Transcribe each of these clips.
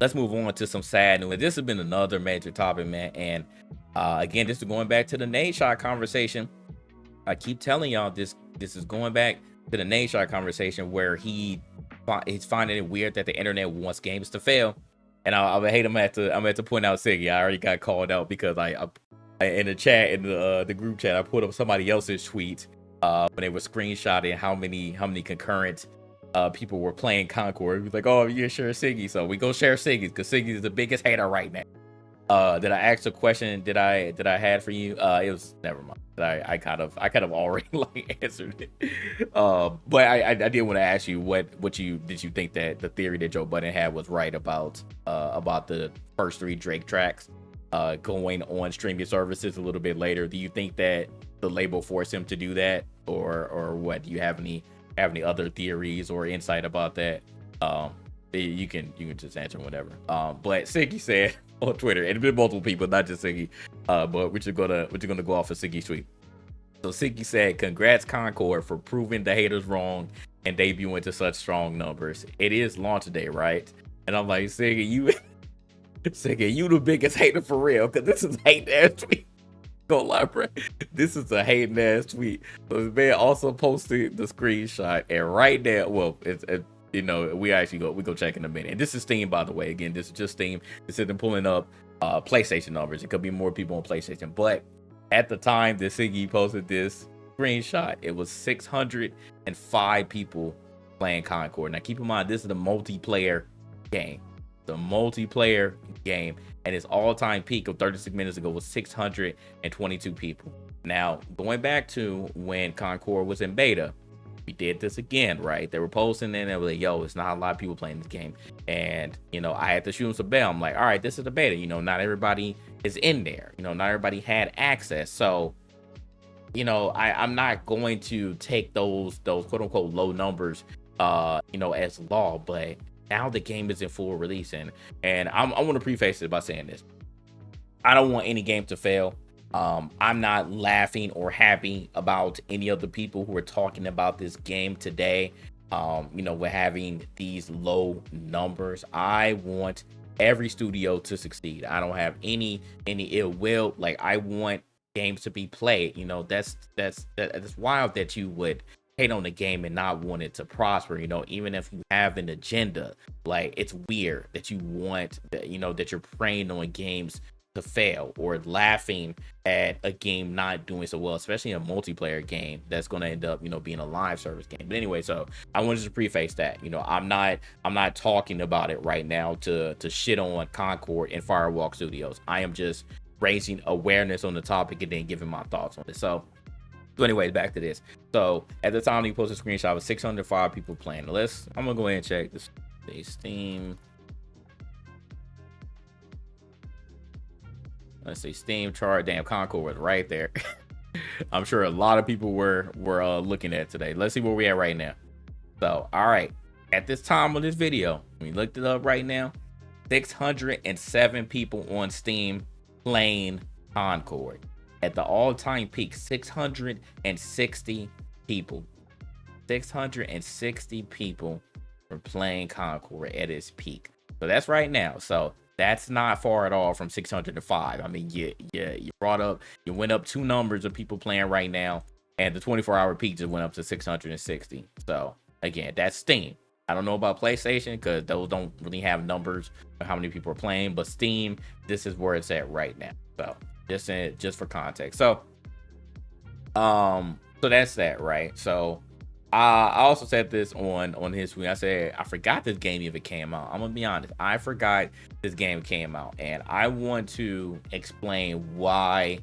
let's move on to some sad news. This has been another major topic, man. And again, this is going back to the nade shot conversation. I keep telling y'all this is going back to the nade shot conversation where he's finding it weird that the internet wants games to fail. And I hate I'm at to point out Siggy. I already got called out because I in the chat, in the group chat, I put up somebody else's tweet when they were screenshotting how many concurrent people were playing Concord. He was like, "Oh, you're sure Siggy," so we go share Siggy's because Siggy is the biggest hater right now. Did I ask a question? Did I had for you? It was never mind. I kind of already like answered it. But I did want to ask you what you think that the theory that Joe Budden had was right about the first 3 Drake tracks going on streaming services a little bit later. Do you think that the label forced him to do that, or what? Do you have any other theories or insight about that? You can just answer whatever. But Siggy said on Twitter, and it's been multiple people, not just Siggy. But we're just gonna go off of Siggy's tweet. So Siggy said, "Congrats Concord for proving the haters wrong and debuting to such strong numbers. It is launch day, right?" And I'm like, Siggy, you the biggest hater for real, because this is hate ass tweet. Go lie, bro. This is a hating ass tweet. So this man also posted the screenshot, and right there, well, it's we go check in a minute. And this is Steam, by the way. Again, this is just Steam. This isn't pulling up PlayStation numbers. It could be more people on PlayStation, but at the time that Siggy posted this screenshot, it was 605 people playing Concord. Now keep in mind, this is the multiplayer game. The multiplayer game, and its all-time peak of 36 minutes ago was 622 people. Now, going back to when Concord was in beta, we did this again, right? They were posting and they were like, "Yo, it's not a lot of people playing this game." And, I had to shoot them some bell. I'm like, all right, this is the beta. Not everybody is in there. Not everybody had access. So, I'm not going to take those quote unquote low numbers, as law, but now the game is in full release, and I want to preface it by saying this: I don't want any game to fail. I'm not laughing or happy about any of the people who are talking about this game today. We're having these low numbers. I want every studio to succeed. I don't have any ill will. Like, I want games to be played. That's wild that you would hate on the game and not want it to prosper, even if you have an agenda. Like, it's weird that you want that, that you're preying on games to fail or laughing at a game not doing so well, especially a multiplayer game that's going to end up, being a live service game. But anyway, so I wanted to preface that, I'm not talking about it right now to shit on Concord and Firewalk Studios. I am just raising awareness on the topic and then giving my thoughts on it. So anyways, back to this. So at the time he posted a screenshot of 605 people playing. I'm gonna go ahead and check this Steam. Let's see, Steam chart. Damn, Concord was right there. I'm sure a lot of people were looking at it today. Let's see where we at right now. So, all right, at this time of this video, we looked it up right now. 607 people on Steam playing Concord. At the all-time peak, 660 people. 660 people were playing Concord at its peak. So that's right now. So that's not far at all from 605. I mean, you went up 2 numbers of people playing right now, and the 24-hour peak just went up to 660. So again, that's Steam. I don't know about PlayStation because those don't really have numbers of how many people are playing, but Steam, this is where it's at right now. So just for context. So that's that, right? So I also said this on his tweet. I said I forgot this game even came out. I'm gonna be honest, I forgot this game came out, and I want to explain why,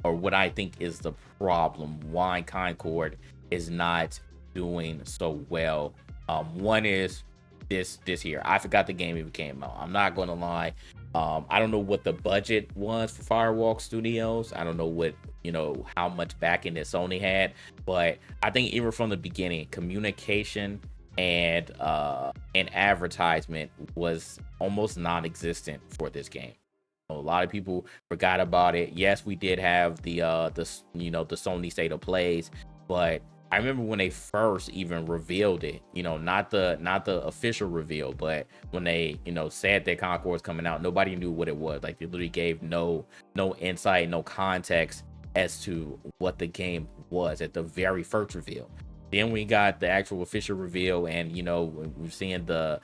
or what I think is the problem, why Concord is not doing so well. One is this here. I forgot the game even came out. I'm not gonna lie. I don't know what the budget was for Firewalk Studios. I don't know what, how much backing that Sony had, but I think even from the beginning, communication and advertisement was almost non-existent for this game. A lot of people forgot about it. Yes, we did have the Sony State of Plays, but I remember when they first even revealed it, not the official reveal, but when they, said that Concord's coming out, nobody knew what it was. Like, they literally gave no insight, no context as to what the game was at the very first reveal. Then we got the actual official reveal, and we're seeing the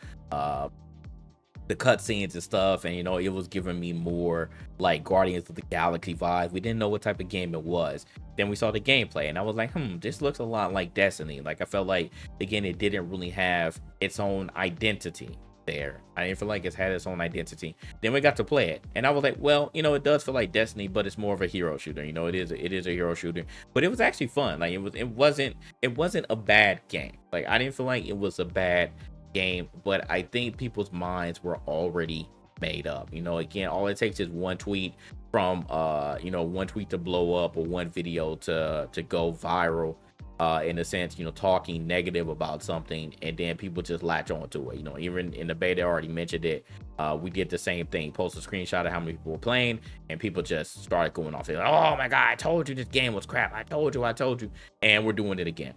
cutscenes and stuff, and it was giving me more like Guardians of the Galaxy vibes. We didn't know what type of game it was. Then we saw the gameplay, and I was like, this looks a lot like Destiny. Like, I felt like, again, it didn't really have its own identity there. I didn't feel like it's had its own identity. Then we got to play it, and I was like, well, it does feel like Destiny, but it's more of a hero shooter. It is a hero shooter, but it was actually fun. Like, it wasn't a bad game. Like, I didn't feel like it was a bad game, but I think people's minds were already made up. Again, all it takes is one tweet from one tweet to blow up, or one video to go viral, in a sense, talking negative about something, and then people just latch on to it. Even in the beta, I already mentioned it. We did the same thing, post a screenshot of how many people were playing, and people just started going off. They're like, oh my god, I told you this game was crap. I told you. And we're doing it again.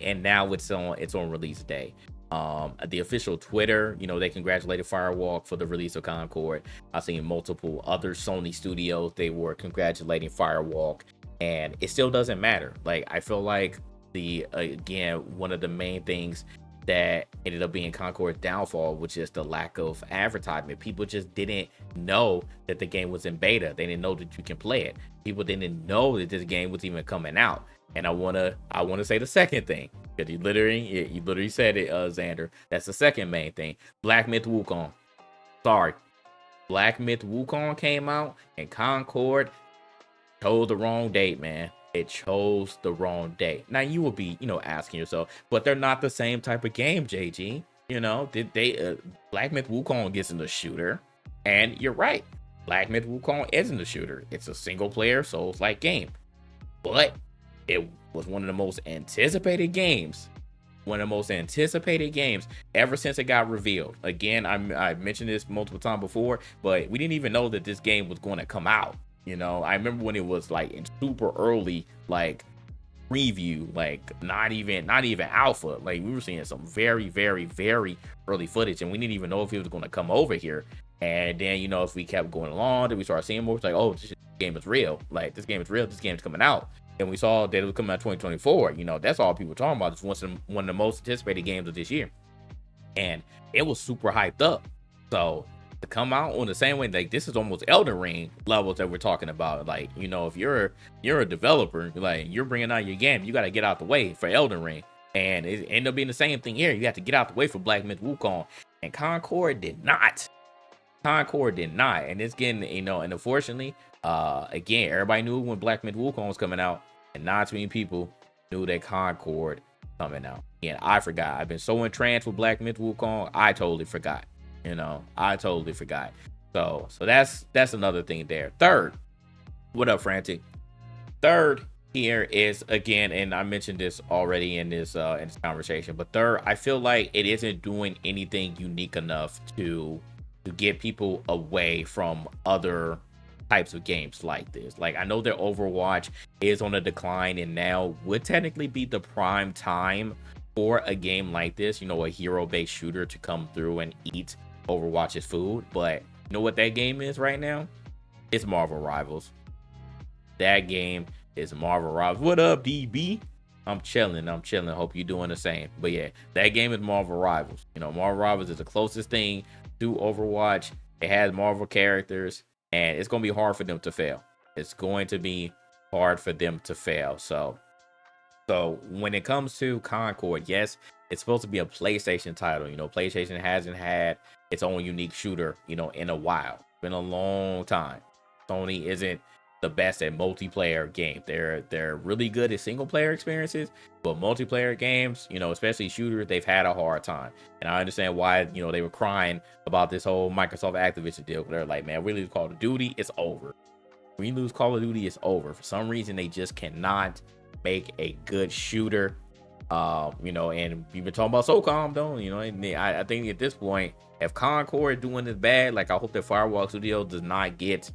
And now it's on release day. The official Twitter, they congratulated Firewalk for the release of Concord. I've seen multiple other Sony studios, they were congratulating Firewalk, and it still doesn't matter. Like, I feel like again, one of the main things that ended up being Concord's downfall, which is the lack of advertisement. People just didn't know that the game was in beta. They didn't know that you can play it. People didn't know that this game was even coming out. And I wanna say the second thing, because you literally said it, Xander. That's the second main thing. Black Myth Wukong. Sorry, Black Myth Wukong came out, and Concord chose the wrong date, man. It chose the wrong date. Now you will be, asking yourself, but they're not the same type of game, JG. Did they? Black Myth Wukong isn't a shooter, and you're right. Black Myth Wukong isn't a shooter. It's a single player Souls-like game, but it was one of the most anticipated games. Ever since it got revealed. Again, I mentioned this multiple times before, but we didn't even know that this game was going to come out. I remember when it was like in super early, like preview, like not even alpha. Like, we were seeing some very, very, very early footage, and we didn't even know if it was going to come over here. And then, if we kept going along, then we started seeing more. It's like, oh, this game is real. Like, this game is real. This game's coming out. And we saw that it was coming out 2024. That's all people were talking about. It's one of the most anticipated games of this year. And it was super hyped up. So to come out on the same way, like, this is almost Elden Ring levels that we're talking about. Like, if you're a developer, like, you're bringing out your game, you got to get out the way for Elden Ring. And it ended up being the same thing here. You have to get out the way for Black Myth Wukong. And Concord did not. And it's getting, and unfortunately, again, everybody knew when Black Myth Wukong was coming out, and not too many people knew that Concord coming out. And I forgot. I've been so entranced with Black Myth Wukong, I totally forgot. So that's another thing there. Third, what up, Frantic? Third here is, again, and I mentioned this already in this conversation, but third, I feel like it isn't doing anything unique enough to get people away from other types of games like this. Like, I know that Overwatch is on a decline, and now would technically be the prime time for a game like this, a hero-based shooter, to come through and eat Overwatch's food. But you know what that game is right now? It's Marvel Rivals. That game is Marvel Rivals. What up, DB? I'm chilling. Hope you're doing the same. But yeah, that game is Marvel Rivals. Marvel Rivals is the closest thing to Overwatch. It has Marvel characters, and it's going to be hard for them to fail. So when it comes to Concord, yes, it's supposed to be a PlayStation title. PlayStation hasn't had its own unique shooter, in a while. It's been a long time. Sony isn't the best at multiplayer games. They're really good at single player experiences, but multiplayer games, especially shooters, they've had a hard time. And I understand why, they were crying about this whole Microsoft Activision deal. They're like, man, we lose Call of Duty, it's over. We lose Call of Duty, it's over. For some reason, they just cannot make a good shooter. And we've been talking about SOCOM though, and I think at this point, if Concord is doing this bad, like, I hope that Firewalk Studio did not get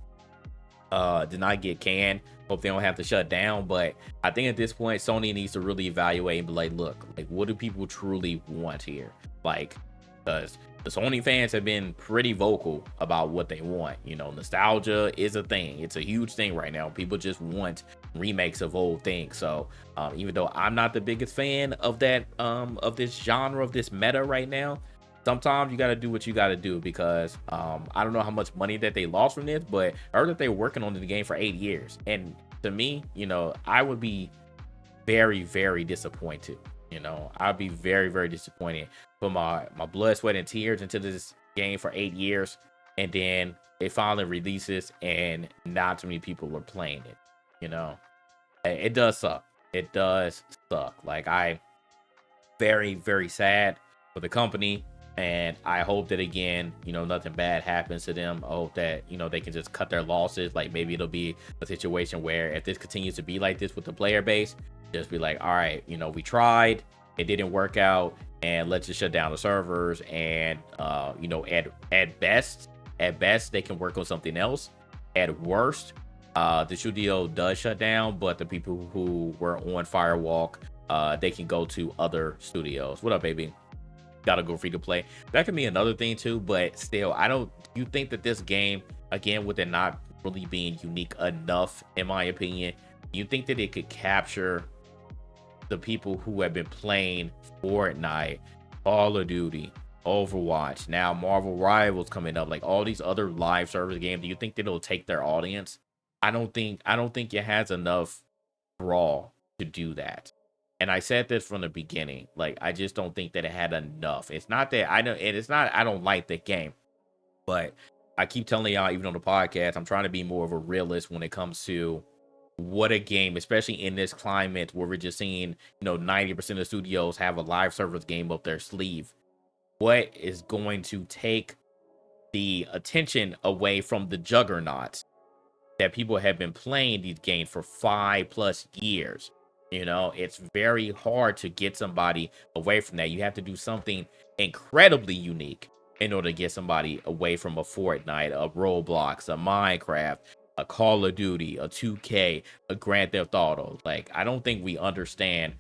canned Hope they don't have to shut down. But I think at this point, Sony needs to really evaluate and be like, look, like, what do people truly want here? Like, because the Sony fans have been pretty vocal about what they want. You know, nostalgia is a thing. It's a huge thing right now. People just want remakes of old things. So even though I'm not the biggest fan of that, of this genre, of this meta right now, sometimes you got to do what you got to do, because I don't know how much money that they lost from this, but I heard that they were working on the game for 8 years. And to me, you know, I would be very, very disappointed. You know, I'd be very, very disappointed. Put my blood, sweat, and tears into this game for 8 years, and then it finally releases and not too many people are playing it. You know, it does suck. It does suck. Like, I very, very sad for the company. And I hope that, again, you know, nothing bad happens to them. I hope that, you know, they can just cut their losses. Like, maybe it'll be a situation where if this continues to be like this with the player base, just be like, all right, you know, we tried, it didn't work out, and let's just shut down the servers. And, you know, at best, they can work on something else. At worst, the studio does shut down, but the people who were on Firewalk, they can go to other studios. What up, baby? Gotta go free to play. That could be another thing too, but still, you think that this game, again, with it not really being unique enough, in my opinion, you think that it could capture the people who have been playing Fortnite, Call of Duty, Overwatch, now Marvel Rivals coming up, like all these other live service games? Do you think that it'll take their audience? I don't think it has enough draw to do that. And I said this from the beginning. Like, I just don't think that it had enough. It's not that I know, and it's not I don't like the game, but I keep telling y'all, even on the podcast, I'm trying to be more of a realist when it comes to what a game, especially in this climate where we're just seeing, you know, 90% of studios have a live service game up their sleeve. What is going to take the attention away from the juggernaut that people have been playing these games for 5+ years? You know, it's very hard to get somebody away from that. You have to do something incredibly unique in order to get somebody away from a Fortnite, a Roblox, a Minecraft, a Call of Duty, a 2K, a Grand Theft Auto. Like, I don't think we understand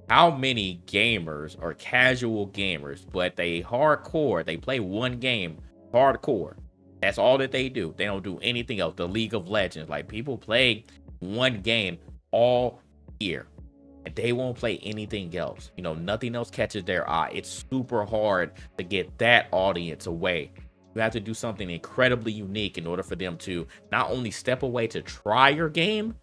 how many gamers are casual gamers, but they hardcore. They play one game hardcore. That's all that they do. They don't do anything else. The League of Legends, like, people play one game all year and they won't play anything else. You know, nothing else catches their eye. It's super hard to get that audience away. You have to do something incredibly unique in order for them to not only step away to try your game,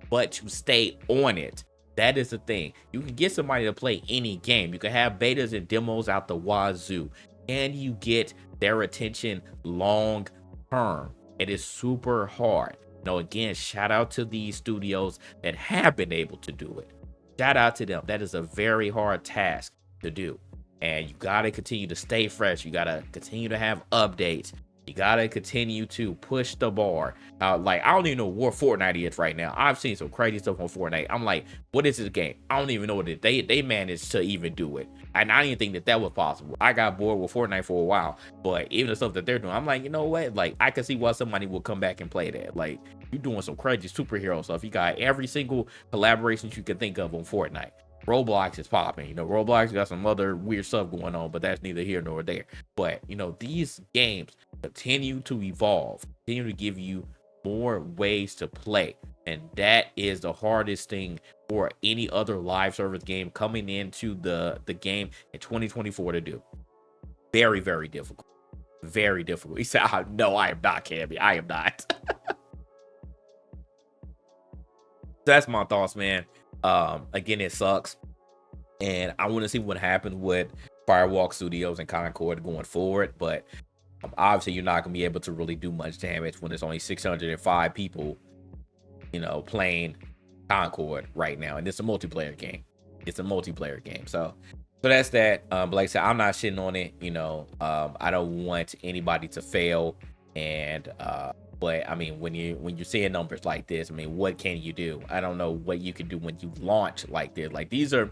but to stay on it. That is the thing. You can get somebody to play any game. You can have betas and demos out the wazoo, and you get their attention long term. It is super hard. No, again, shout out to these studios that have been able to do it. Shout out to them. That is a very hard task to do. And you got to continue to stay fresh. You got to continue to have updates. You got to continue to push the bar. Like, I don't even know what Fortnite is right now. I've seen some crazy stuff on Fortnite. I'm like, what is this game? I don't even know what they managed to even do it. And I didn't think that was possible. I got bored with Fortnite for a while. But even the stuff that they're doing, I'm like, you know what? Like, I can see why somebody will come back and play that. Like, you're doing some crazy superhero stuff. You got every single collaboration you can think of on Fortnite. Roblox is popping. You know, Roblox got some other weird stuff going on, but that's neither here nor there. But, you know, these games continue to evolve, continue to give you more ways to play. And that is the hardest thing for any other live service game coming into the game in 2024 to do. Very, very difficult. Very difficult. He said, no, I am not, Cammy. I am not. That's my thoughts, man. Again, it sucks. And I want to see what happens with Firewalk Studios and Concord going forward. But obviously, you're not going to be able to really do much damage when there's only 605 people, you know, playing Concord right now. And it's a multiplayer game. It's a multiplayer game. So that's that. But like I said, I'm not shitting on it. You know, I don't want anybody to fail. And but I mean, when you're seeing numbers like this, I mean, what can you do? I don't know what you can do when you launch like this. Like, these are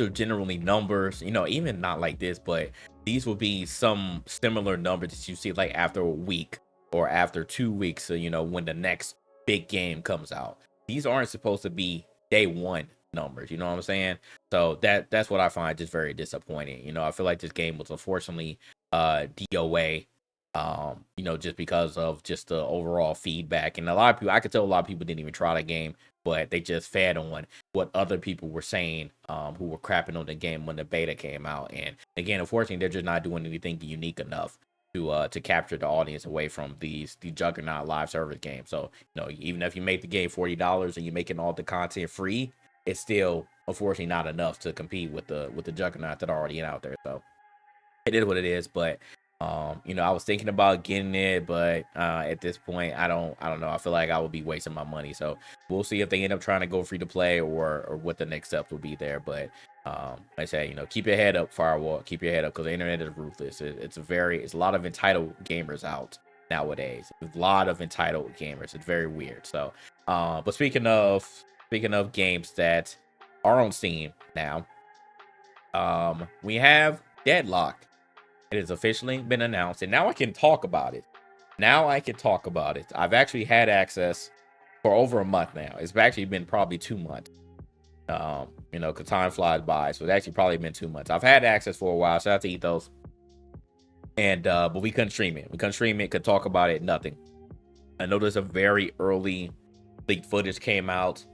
generally numbers, you know, even not like this, but these will be some similar numbers that you see like after a week or after 2 weeks. So, you know, when the next big game comes out. These aren't supposed to be day one numbers. You know what I'm saying? So that's what I find just very disappointing. I feel like this game was unfortunately DOA. Just because of just the overall feedback, and a lot of people, I could tell a lot of people didn't even try the game, but they just fed on what other people were saying, who were crapping on the game when the beta came out. And again, unfortunately, they're just not doing anything unique enough to capture the audience away from the Juggernaut live service game. So even if you make the game $40 and you're making all the content free, it's still unfortunately not enough to compete with the Juggernaut that are already out there. So it is what it is. But I was thinking about getting it, but at this point, I don't know. I feel like I would be wasting my money. So we'll see if they end up trying to go free to play or what the next steps will be there. But like I say, keep your head up, Firewall. Keep your head up, because the internet is ruthless. It's a lot of entitled gamers out nowadays. A lot of entitled gamers. It's very weird. So, but speaking of games that are on Steam now, we have Deadlock. It has officially been announced, and now I can talk about it. I've actually had access for over a month now. It's actually been probably 2 months. Because time flies by, so it's actually probably been 2 months. I've had access for a while. Shout out to Ethos. And but we couldn't stream it. Could talk about it, nothing. I know there's a very early leaked footage came out,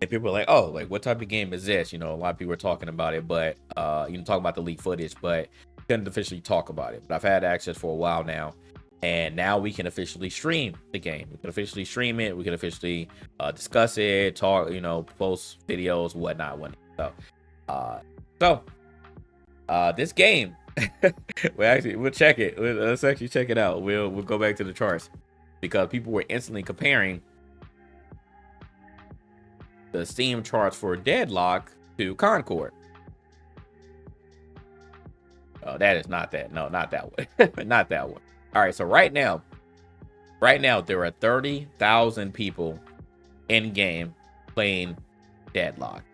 and people were like, "Oh, like what type of game is this?" A lot of people were talking about it, but talk about the leaked footage, but couldn't officially talk about it. But I've had access for a while now, and now we can officially stream the game. We can officially stream it. We can officially discuss it, talk, post videos, whatnot. So this game, we'll check it. Let's actually check it out. We'll go back to the charts, because people were instantly comparing the Steam charts for Deadlock to Concord. Oh, that is not that. No, not that one. Not that one. All right, so right now there are 30,000 people in game playing Deadlock,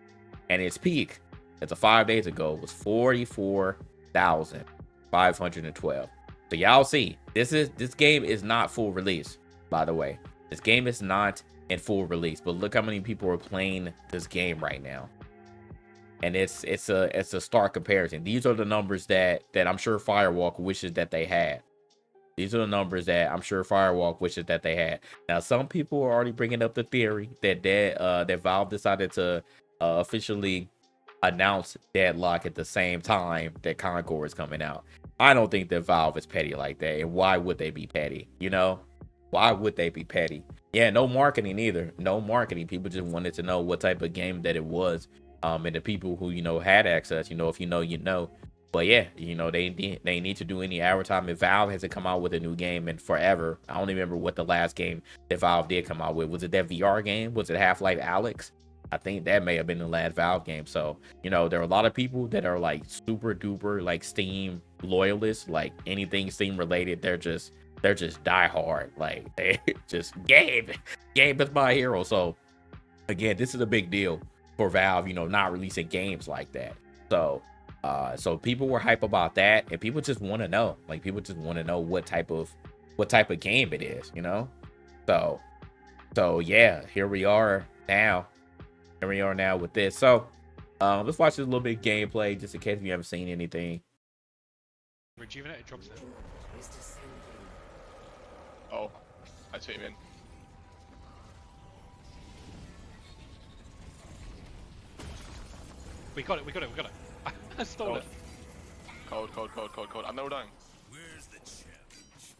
and its peak as of 5 days ago was 44,512. So y'all see, this game is not full release, by the way. This game is not in full release, but look how many people are playing this game right now. And it's a stark comparison. These are the numbers that I'm sure Firewalk wishes that they had. These are the numbers that I'm sure Firewalk wishes that they had. Now, some people are already bringing up the theory that Valve decided to officially announce Deadlock at the same time that Concord is coming out. I don't think that Valve is petty like that. And why would they be petty? Why would they be petty? Yeah, no marketing either. No marketing. People just wanted to know what type of game that it was. And the people who had access, if you know. But yeah, they need to do any advertisement. Valve hasn't come out with a new game in forever. I don't remember what the last game that Valve did come out with. Was it that VR game? Was it Half-Life Alyx? I think that may have been the last Valve game. So there are a lot of people that are like super duper like Steam loyalists, like anything Steam related. They're just die hard. Like they just Gabe is my hero. So again, this is a big deal for Valve, not releasing games like that. So people were hype about that, and people just want to know. Like, people just want to know what type of game it is, So yeah, here we are now. With this. So let's watch this little bit of gameplay, just in case you haven't seen anything. Rejuvenate drops it. Oh, I see him in. We got it. I stole it. Cold. I'm no dying. Where's the challenge?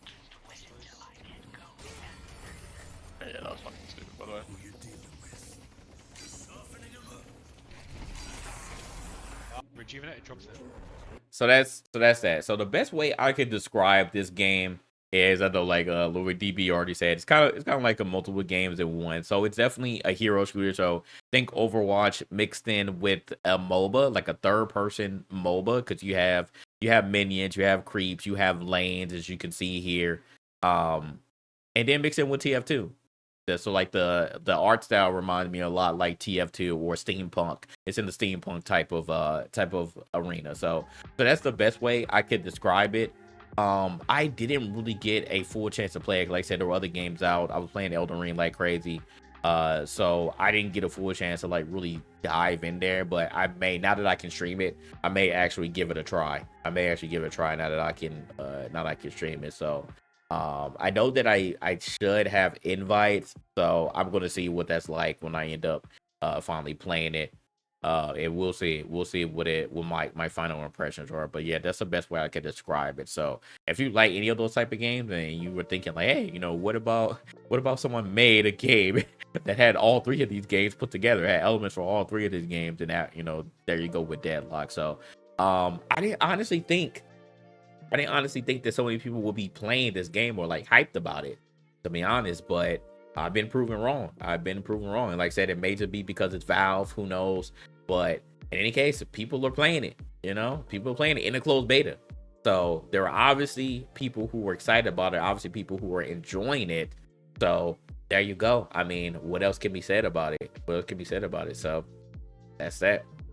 Yeah, that was fucking stupid, by the way. Who you're dealing with? Softening him up. Rejuvenate drops it. So that's that. So the best way I could describe this game is, I know, like Louis DB already said, it's kind of like a multiple games in one. So it's definitely a hero shooter. So think Overwatch mixed in with a MOBA, like a third person MOBA, because you have minions, you have creeps, you have lanes, as you can see here, and then mixed in with TF2. So like the art style reminds me a lot like TF2 or steampunk. It's in the steampunk type of arena. So that's the best way I could describe it. I didn't really get a full chance to play it. Like I said, there were other games out. I was playing Elden Ring like crazy. So I didn't get a full chance to like really dive in there, but I may, now that I can stream it, I may actually give it a try. I may actually give it a try now that I can stream it. So I know that I should have invites, so I'm gonna see what that's like when I end up finally playing it. And we'll see what my final impressions are. But yeah, that's the best way I can describe it. So if you like any of those type of games and you were thinking like, hey, you know, what about someone made a game that had all three of these games put together, had elements for all three of these games, and that, you know, there you go with Deadlock. So I didn't honestly think that so many people would be playing this game or like hyped about it, to be honest. But I've been proven wrong. And like I said, it may just be because it's Valve, who knows. But in any case, people are playing it, you know, people are playing it in a closed beta. So there are obviously people who were excited about it, obviously people who are enjoying it. So there you go. I mean, what else can be said about it? So that's that.